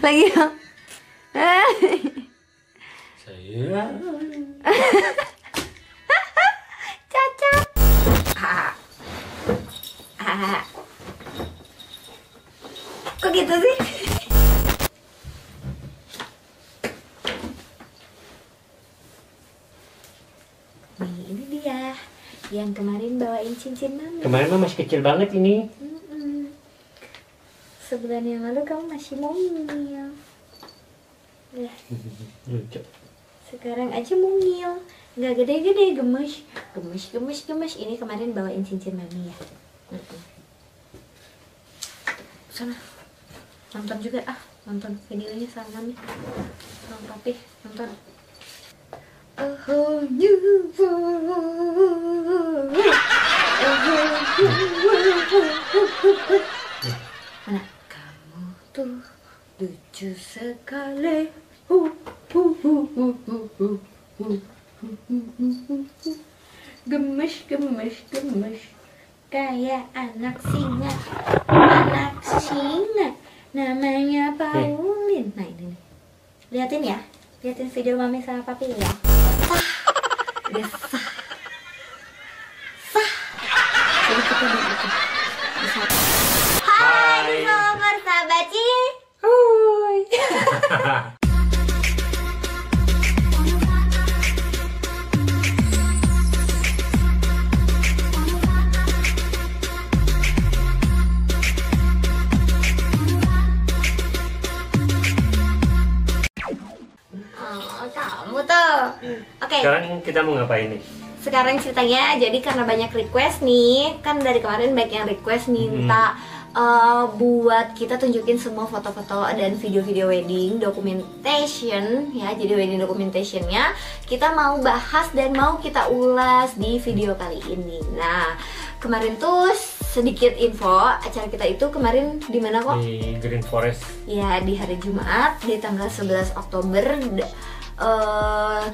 Lagi dong. Saya Cacat. Kok gitu sih? Nih, ini dia yang kemarin bawain cincin mami. kemarin mah masih kecil banget ini. Sebulan yang lalu kamu masih mungil. Ya, Lucu. sekarang aja mungil. Nggak gede-gede, gemes. Ini kemarin bawain cincin mami ya. Sana nonton juga nonton videonya sama mami, sama papi, nonton. A whole new world. Mana? Kamu tuh lucu sekali. Gemes kayak anak singa. Namanya Paulin. Nah ini nih, liatin ya, liatin video mami sama papi ya. Udah sah. Jadi kita bisa. Hai nomor sahabat Ci. Hai. Kamu tuh. Oke. Sekarang kita mau ngapain nih? Sekarang ceritanya, jadi karena banyak request nih, kan dari kemarin banyak yang request minta buat kita tunjukin semua foto-foto dan video-video wedding documentation ya. Jadi wedding documentationnya kita mau bahas dan mau kita ulas di video kali ini. Nah, kemarin tuh sedikit info, acara kita itu kemarin di mana kok? Di Green Forest. Ya, di hari Jumat di tanggal 11 Oktober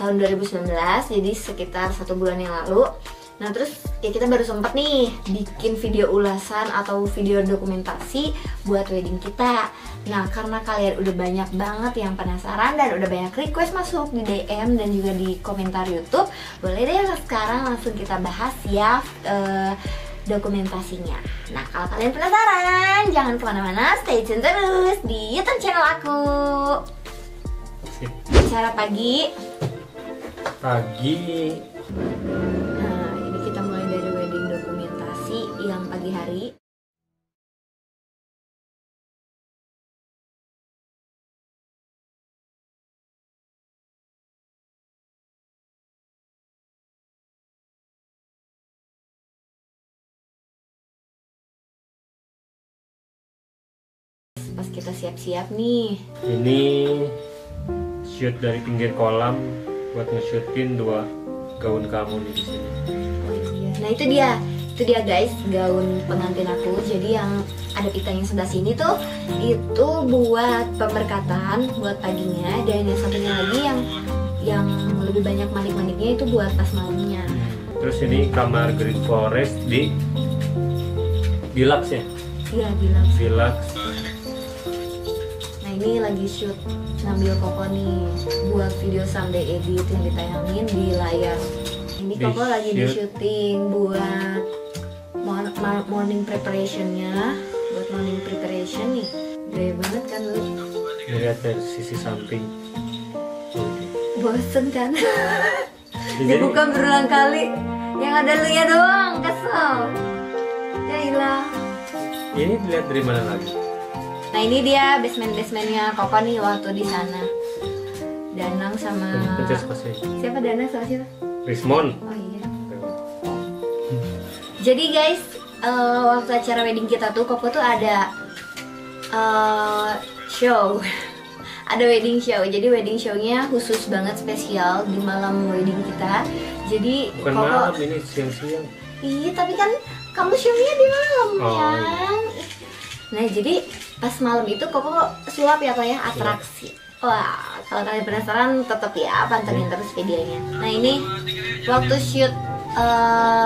tahun 2019, jadi sekitar 1 bulan yang lalu. Nah terus ya kita baru sempat nih bikin video ulasan atau video dokumentasi buat wedding kita. Nah karena kalian udah banyak banget yang penasaran dan udah banyak request masuk di DM dan juga di komentar YouTube, boleh deh sekarang langsung kita bahas ya dokumentasinya. Nah kalau kalian penasaran, jangan kemana-mana, stay tune terus di YouTube channel aku. Acara pagi. Nah ini kita mulai dari wedding dokumentasi yang pagi hari. Pas kita siap-siap nih. Ini shoot dari pinggir kolam buat nge-shootin 2 gaun kamu nih di sini. Oh iya. Nah itu dia guys, gaun pengantin aku. Jadi yang ada pitanya sebelah sini tuh itu buat pemberkatan, buat paginya, dan yang satunya lagi yang lebih banyak manik-maniknya itu buat pas malamnya. Terus ini kamar Green Forest di Deluxe ya? Iya, bilang. Deluxe. Nah ini lagi shoot ngambil Koko nih buat video someday edit yang ditayangin di layar. Ini Koko lagi di syuting buat morning preparationnya, buat morning preparation nih. Gede banget kan lu? Lihat dari sisi samping. Bosen kan? Dibuka berulang kali, yang ada lu ya doang, kesel. Ya ilah. Ini dilihat dari mana lagi? Nah ini dia basementnya Koko nih waktu di sana. Danang sama siapa? Danang sama siapa? Rismon. Oh iya. Jadi guys, waktu acara wedding kita tuh Koko tuh ada show. Ada wedding show. Jadi wedding show-nya khusus banget, spesial di malam wedding kita. Jadi bukan Koko, malam, ini siang-siang. iya tapi kan kamu show-nya di malam ya. Iya. Nah jadi pas malam itu Koko sulap ya Kok ya, atraksi. Wah, kalau kalian penasaran tetap ya pantengin terus videonya. Nah ini waktu shoot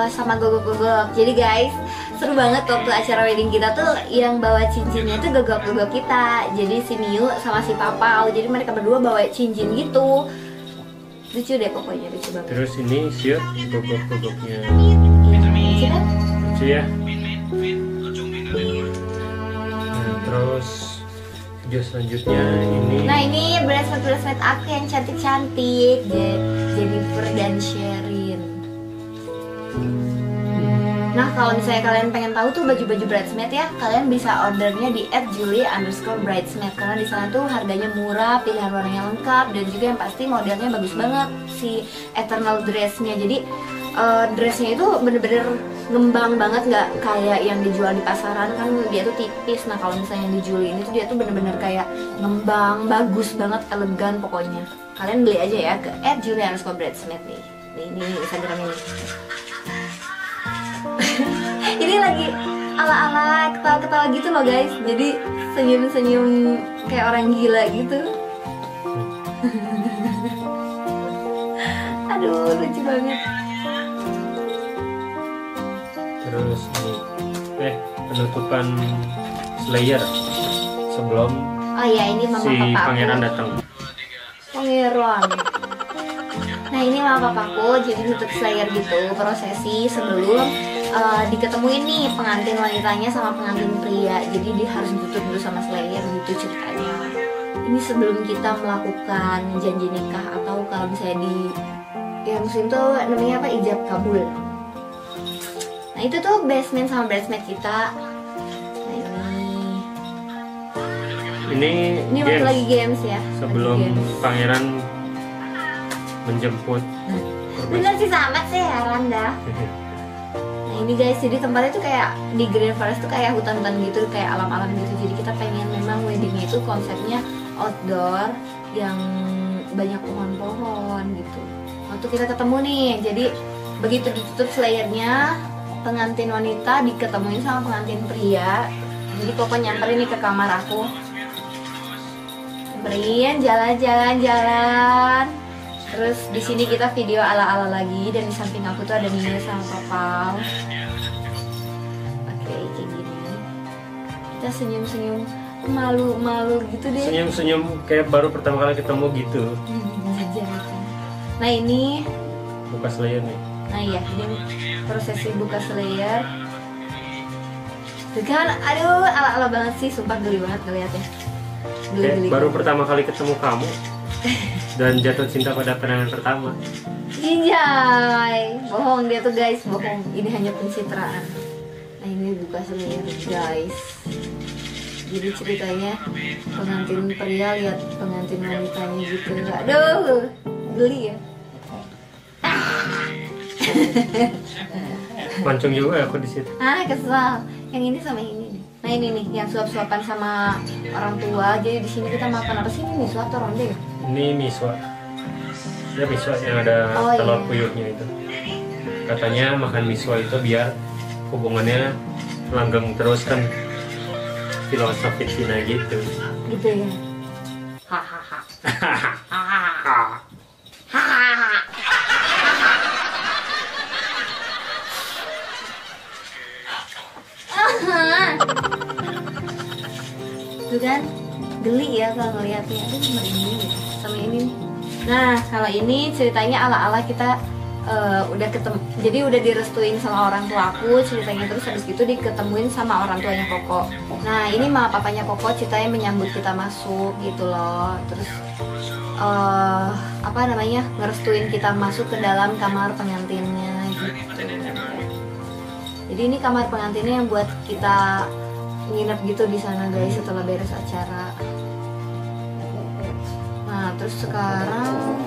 sama gogok-gogok. Jadi guys, seru banget waktu acara wedding kita tuh yang bawa cincinnya tuh gogok-gogok kita. Jadi si Miu sama si Papau, jadi mereka berdua bawa cincin gitu. Lucu deh pokoknya, lucu banget. Terus ini shoot gogok-gogoknya. Lucu kan? Lucu ya. Nah, terus video selanjutnya ini. Nah ini bracelet aku yang cantik-cantik, Jennifer dan Sherin. Nah kalau misalnya kalian pengen tahu tuh baju-baju bridesmaid ya, kalian bisa ordernya di @julie_bridesmaid karena di sana tuh harganya murah, pilihan warnanya lengkap, dan juga yang pasti modelnya bagus banget si eternal dressnya. Jadi dressnya itu bener-bener ngembang banget, nggak kayak yang dijual di pasaran kan dia tuh tipis. Nah kalau misalnya yang di Julie ini tuh dia tuh bener-bener kayak ngembang, bagus banget, elegan pokoknya. Kalian beli aja ya ke @julie_bridesmaid nih. Ini Instagram ini. Ini lagi ala-ala ketawa-ketawa gitu loh guys. Jadi senyum-senyum kayak orang gila gitu. Aduh lucu banget. Terus ini penutupan Slayer sebelum Oh iya ini mama si papa aku. pangeran datang. Pangeran. Nah ini mama papaku, jadi nutup Slayer gitu prosesi sebelum diketemuin nih pengantin wanitanya sama pengantin pria. Jadi dia harus tutup dulu sama Slayer gitu ceritanya. Ini sebelum kita melakukan janji nikah, atau kalau misalnya di yang muslim tuh namanya apa, ijab kabul. Nah itu tuh best man sama bridesmaid kita. Nah ini waktu games. lagi games ya. Sebelum Lagi games. pangeran menjemput. Bener sih sama sih heran dah. Nah ini guys, jadi tempatnya tuh kayak di Green Forest tuh kayak hutan-hutan gitu, kayak alam-alam gitu. Jadi kita pengen memang weddingnya itu konsepnya outdoor yang banyak pohon-pohon gitu. Waktu kita ketemu nih, jadi begitu ditutup Slayernya, pengantin wanita diketemuin sama pengantin pria. Jadi Koko nyamperin nih ke kamar aku, nyamperin, jalan. Terus di sini kita video ala-ala lagi, dan di samping aku tuh ada Mia sama Papa. Oke, kayak gini. Kita senyum-senyum, malu-malu gitu deh. Senyum-senyum kayak baru pertama kali ketemu gitu. Nah ini, Buka Slayer nih. nah iya ini prosesi buka Slayer. Tuh kan, aduh ala-ala banget sih, sumpah geli banget ngeliatnya. Geli. Baru pertama kali ketemu kamu dan jatuh cinta pada pandangan pertama. Ijay, bohong dia tuh guys, bohong. Ini hanya pencitraan. Nah ini buka Slayer guys. Jadi ceritanya pengantin pria lihat pengantin wanitanya gitu. Aduh, geli ya. Mancung juga aku di situ. Kesel. Yang ini sama ini nih. Nah ini nih yang suap-suapan sama orang tua. Jadi di sini kita makan apa sih, ini miswa atau ronde ya? Ini miswa. Ya miswa yang ada telur puyuhnya itu. Katanya makan miswa itu biar hubungannya langgeng terus kan, filosofi Cina gitu. Gitu ya. Hahaha. Tuh kan, geli ya kalau ngeliatnya. Aduh merinding gitu sama ini nih. Nah kalau ini ceritanya ala-ala kita udah ketemu, jadi udah direstuin sama orang tua aku ceritanya. Terus habis itu diketemuin sama orang tuanya Koko. Nah ini mama papanya Koko ceritanya menyambut kita masuk gitu loh. Terus apa namanya, ngerestuin kita masuk ke dalam kamar pengantinnya gitu. Jadi ini kamar pengantinnya yang buat kita nginep gitu di sana guys setelah beres acara. Nah terus sekarang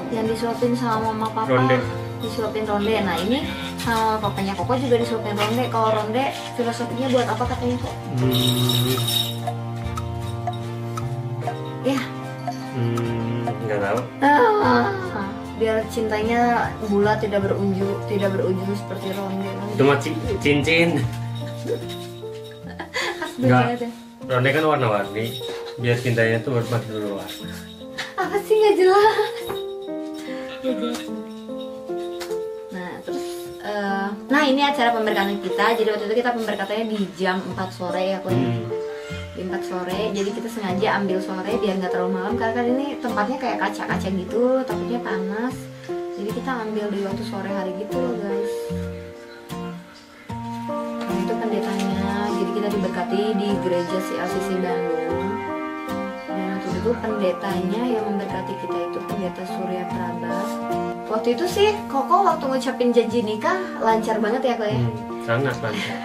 yang disuapin sama mama papa, Ronde. disuapin ronde. Nah ini sama papanya Koko juga disuapin ronde. Kalau ronde filosofinya buat apa katanya kok? Ya. Nggak tahu. Biar cintanya bulat, tidak berujung seperti ronde. Itu mah cincin. Enggak. Ronde kan warna-warni. Biar cintanya tuh bermakin luas. Apa sih nggak jelas? Nah terus Nah ini acara pemberkatan kita. Jadi waktu itu kita pemberkatannya di jam 4 sore ya aku. Di 4 sore. Jadi kita sengaja ambil sore biar nggak terlalu malam. Karena kan ini tempatnya kayak kaca-kaca gitu, takutnya panas. Jadi kita ambil di waktu sore hari gitu loh guys. Nah itu pendetanya. Jadi kita diberkati di gereja CLCC Bandung. Dan waktu itu pendetanya yang memberkati kita itu pendeta Surya Prabas. Waktu itu sih Koko waktu ngucapin janji nikah lancar banget ya kok ya. Sangat lancar.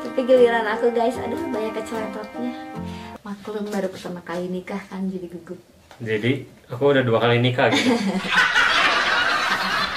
Tapi giliran aku guys, aduh banyak keceletotnya. Maklum baru pertama kali nikah kan jadi gugup. Jadi aku udah 2 kali nikah gitu.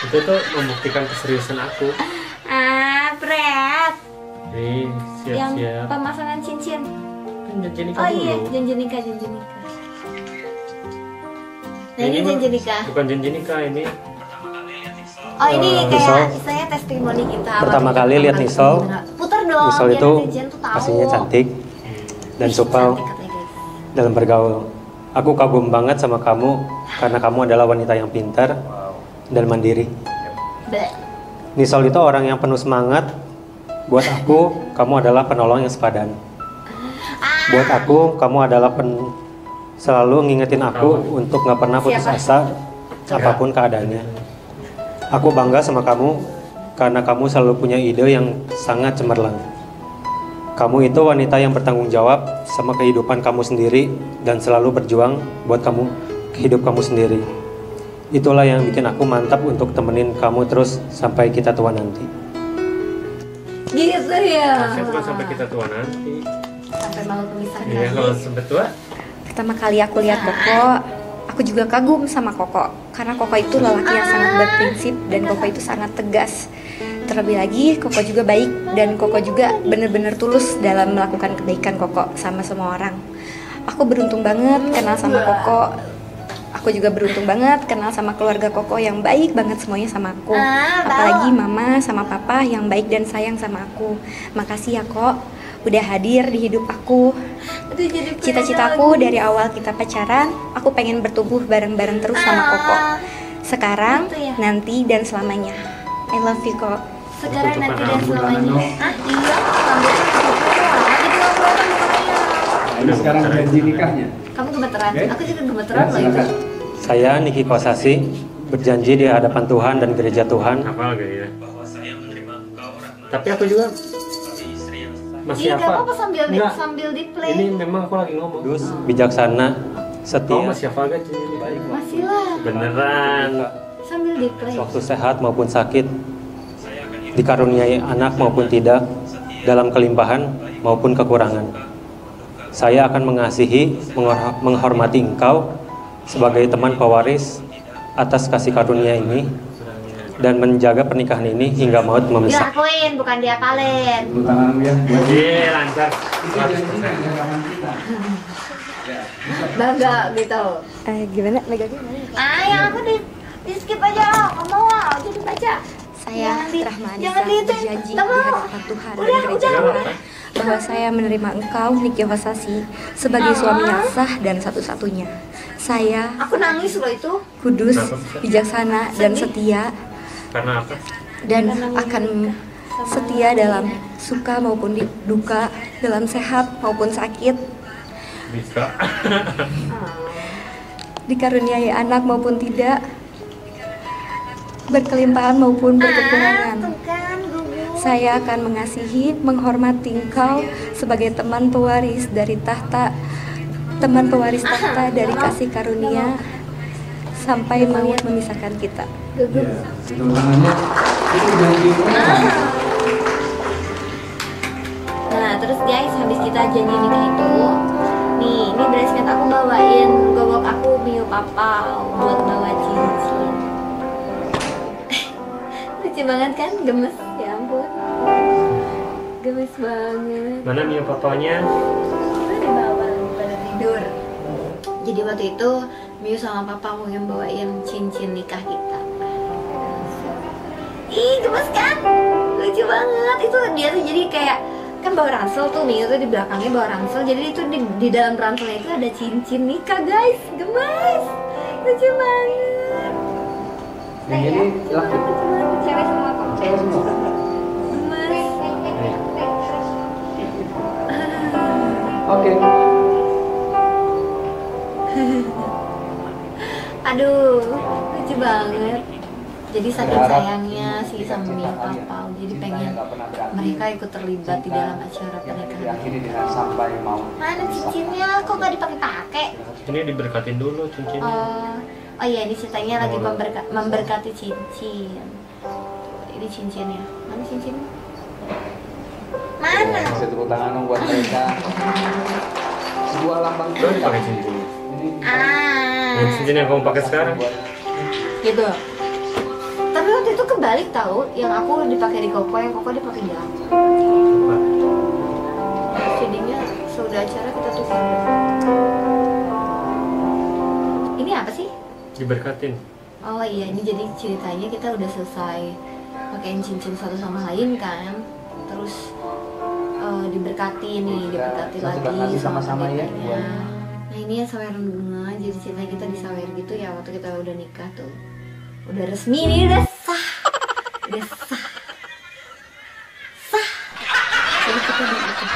Itu tuh membuktikan keseriusan aku. Fred. Nih, Yang siap-siap. pemasangan cincin. Kan janji nikah Oh dulu. iya, janji nikah. Nah ini janji nikah. Bukan janji nikah ini. Oh ini Nisol. kayak saya testimoni kita. Pertama kali lihat Nisol. Putar dong. Nisol biar itu netizen tuh tahu. aslinya cantik dan Ih, supel cantik katanya, guys. dalam bergaul. Aku kagum banget sama kamu karena kamu adalah wanita yang pintar dan mandiri. Bleh. Nisol itu orang yang penuh semangat. Buat aku, kamu adalah penolong yang sepadan. Buat aku, kamu adalah selalu ngingetin aku untuk gak pernah putus Siapa? asa apapun keadaannya. Aku bangga sama kamu karena kamu selalu punya ide yang sangat cemerlang. Kamu itu wanita yang bertanggung jawab sama kehidupan kamu sendiri dan selalu berjuang buat hidup kamu sendiri. Itulah yang bikin aku mantap untuk temenin kamu terus sampai kita tua nanti. Gitu ya. Saya bukan sampai kita tua nanti. Sampai malu pemisah Iya, kalau sampai tua. Pertama kali aku lihat Koko, aku juga kagum sama Koko karena Koko itu lelaki yang sangat berprinsip dan Koko itu sangat tegas. Terlebih lagi Koko juga baik dan Koko juga benar-benar tulus dalam melakukan kebaikan Koko sama semua orang. Aku beruntung banget kenal sama Koko. Aku juga beruntung banget kenal sama keluarga Koko yang baik banget semuanya sama aku. Apalagi mama sama papa yang baik dan sayang sama aku. Makasih ya Kok udah hadir di hidup aku. Cita-citaku dari awal kita pacaran, aku pengen bertumbuh bareng-bareng terus sama Koko. Sekarang, nanti, dan selamanya. I love you Kok. Sekarang nanti dan selamanya. Ah iya, rambutnya jadi ngobrol sama saya. Ini sekarang janji nikahnya. Kamu gemeteran, Oke. aku juga gemeteran Ya, loh itu. silakan. Saya Niki Kosasi berjanji di hadapan Tuhan dan gereja Tuhan. Apa lagi ya? Tapi aku juga masih Iya, gak apa? apa-apa Enggak. sambil di play. Ini memang aku lagi ngomong. Kudus, bijaksana, Kamu setia, masih hafal gak sih? Masih lah, Beneran. sambil di play. waktu sehat maupun sakit, dikaruniai anak maupun tidak, dalam kelimpahan maupun kekurangan. Saya akan mengasihi, menghormati engkau sebagai teman pewaris atas kasih karunia ini dan menjaga pernikahan ini hingga maut memisah. Dilakuin, bukan diapalin. Tepuk tangan ya buat Iya, lancar. rekaman kita. Bangga gitu. Gimana? Megangnya gimana? Ah, yang aku di skip aja. Kamu mau jadi baca. Saya Jangan di- Rahmanisa jangan di- berjanji Nggak di mau. hadapan Tuhan dan Udah, gereja udah. Tuhan bahwa saya menerima engkau Niki Kosasi sebagai suami yang sah dan satu-satunya. Saya Aku nangis loh itu. kudus, Kenapa bisa? bijaksana dan setia Karena apa? dan akan setia dalam suka maupun duka, dalam sehat maupun sakit, Bisa. dikaruniai anak maupun tidak, berkelimpahan maupun berkekurangan. Tuh kan, gugup. Saya akan mengasihi, menghormati engkau sebagai teman pewaris dari tahta, teman pewaris tahta dari kasih karunia sampai maut memisahkan kita. Ya, tepuk tangannya. Itu janji nikah. Nah, terus guys, habis kita janji nikah itu, nih, ini bridesmaid aku bawain gobok aku Mio Papa buat bawa cincin. Lucu banget kan, gemes, ya ampun. Gemes banget. Mana Mio papanya? Itu di bawah lagi pada tidur. Jadi waktu itu Mio sama Papa mau yang bawain cincin nikah kita. Ih, gemes kan? Lucu banget. Itu dia tuh jadi kayak kan bawa ransel tuh, Mio tuh di belakangnya bawa ransel. Jadi itu di dalam ranselnya itu ada cincin nikah, guys. Gemes. Lucu banget. Yang ini laki. Lucu banget. Cewek semua kok. Oke. Aduh, lucu banget. Jadi saking sayangnya sih sama Mia Papa, jadi pengen mereka ikut terlibat di dalam acara pernikahan. Diakhiri dengan sampai mau. Mana cincinnya? Kok nggak dipakai-pakai? Ini diberkatin dulu cincinnya. Oh iya, ini ceritanya lagi memberkati cincin. Ini cincinnya. Mana cincinnya? Mana? Kasih tepuk tangan dong buat mereka. Sebuah lambang Udah dipakai cincinnya. Yang cincin yang kamu pakai sekarang. Gitu. Tapi waktu itu kebalik tahu, yang aku dipakai di Koko, yang Koko dipakai di aku. Jadinya sudah acara kita tukar. Ini apa sih? Diberkatin. Oh iya, ini jadi ceritanya kita udah selesai pakein cincin satu sama lain kan, terus diberkati nih, diberkati lagi sama-sama ya. Nah ini ya saweran bunga, jadi ceritanya kita disawer gitu ya waktu kita udah nikah tuh, udah resmi nih, udah sah, udah sah, sah. Jadi kita begitu.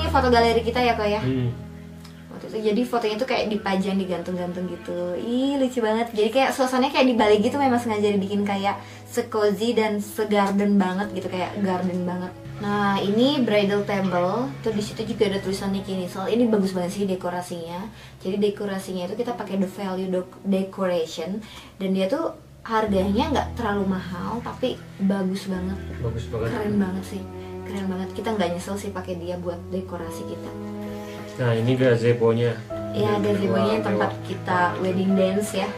Foto galeri kita ya kok ya. Waktu itu jadi fotonya tuh kayak dipajang, digantung-gantung gitu. Ih lucu banget. Jadi kayak suasananya kayak di Bali gitu, memang sengaja dibikin kayak se-cozy dan se-garden banget gitu, kayak garden banget. Nah ini bridal table, tuh di situ juga ada tulisan Niki Nisal. Ini bagus banget sih dekorasinya. Jadi dekorasinya itu kita pakai The Value Decoration, dan dia tuh harganya nggak terlalu mahal tapi bagus banget. Bagus banget. Keren banget sih. Keren banget, kita nggak nyesel sih pakai dia buat dekorasi kita. Nah ini gazebo-nya. Ya gazebo-nya yang tempat kita wedding dance ya,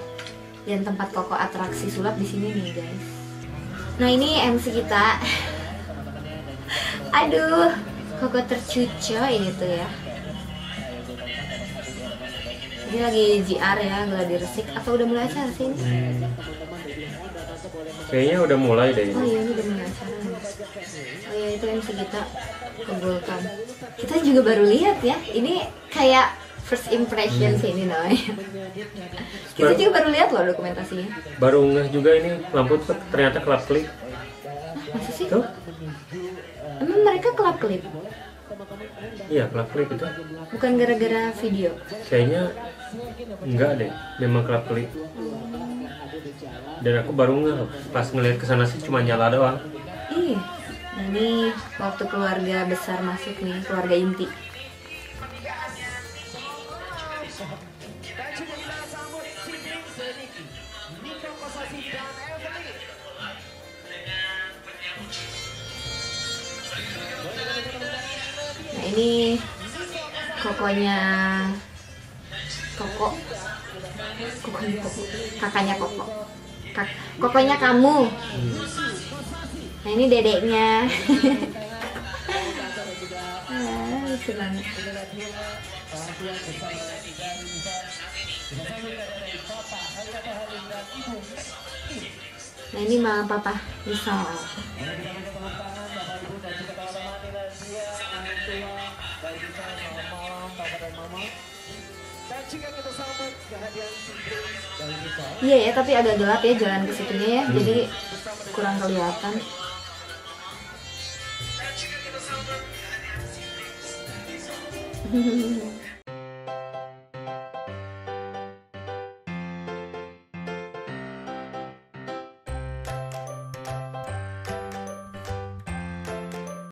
dan tempat Koko atraksi sulap di sini nih guys. Nah ini MC kita. Aduh, Koko tercuco ini tuh ya. Ini lagi GR ya, gladi resik, atau udah mulai acara sih ini? Kayaknya udah mulai deh. Oh iya, ini udah mulai acara. Oh iya, itu MC kita kebulkan. Kita juga baru lihat ya, ini kayak first impression sih ini namanya. Kita juga baru lihat loh dokumentasinya. Baru ngeh juga ini lampu tuh ternyata kelap klip. Masa sih? Tuh? Emang mereka kelap klip? Iya kelap klip itu. Bukan gara-gara video? Kayaknya enggak deh, memang kelap klip. Dan aku baru ngeh pas ngeliat kesana sih cuma nyala doang. Iya. Nah ini waktu keluarga besar masuk nih, keluarga inti. Nah ini kokonya Koko, kakaknya Koko, kokonya kamu. Nah ini dedeknya. Lucu banget. Nah ini mama papa Nisal. Iya ya, tapi agak gelap ya jalan ke situnya ya, jadi kurang kelihatan.